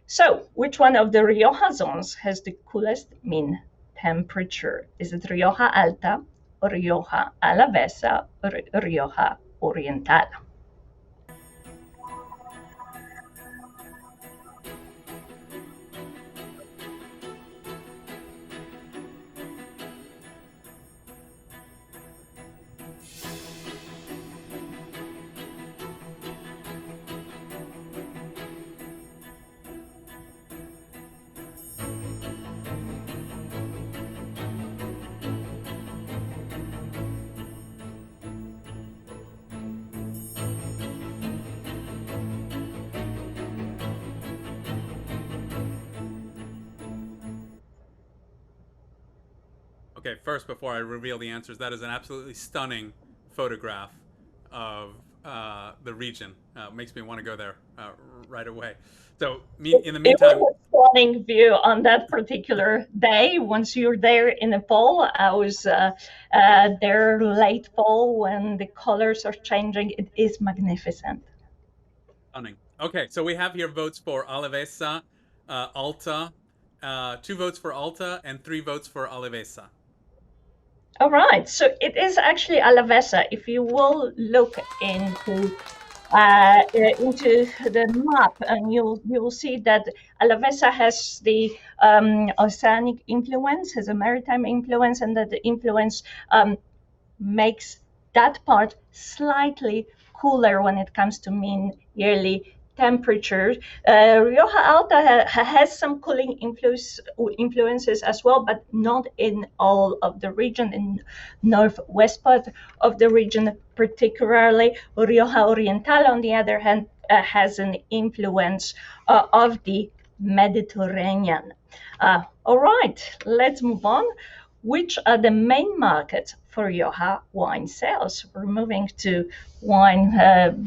So, which one of the Rioja zones has the coolest mean temperature? Is it Rioja Alta, or Rioja Alavesa, or Rioja Oriental? Okay, first, before I reveal the answers, that is an absolutely stunning photograph of the region. Makes me want to go there right away. So, in the It meantime, was a stunning view on that particular day. Once you're there in the fall, I was there late fall when the colors are changing. It is magnificent. stunning. Okay, so we have here votes for Alevesa, Alta, 2 votes for Alta, and 3 votes for Alevesa. All right, so it is actually Alavesa. If you will look into the map, and you'll see that Alavesa has the oceanic influence, has a maritime influence, and that the influence makes that part slightly cooler when it comes to mean yearly temperatures. Rioja Alta has some cooling influences as well, but not in all of the region. In northwest part of the region, particularly, Rioja Oriental, on the other hand, has an influence of the Mediterranean. All right, let's move on. Which are the main markets for Rioja wine sales? We're moving to wine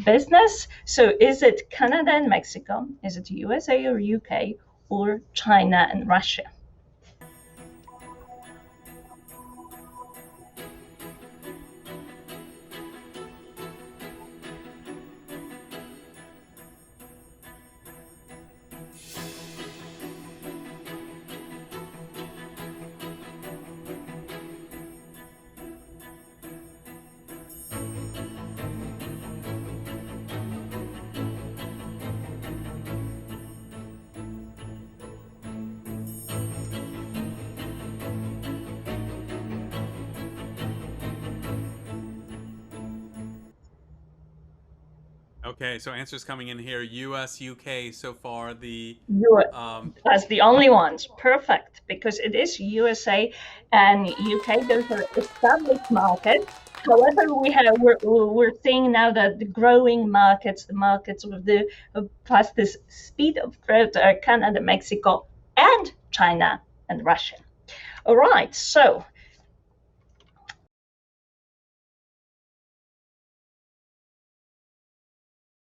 business. So is it Canada and Mexico? Is it USA or UK, or China and Russia? Okay, so answers coming in here: U.S., UK so far. Um, As the only ones. Perfect, because it is USA and UK. Those are established markets. However, we're seeing now that the growing markets, the markets with the fastest speed of growth, are Canada, Mexico, and China and Russia. All right, so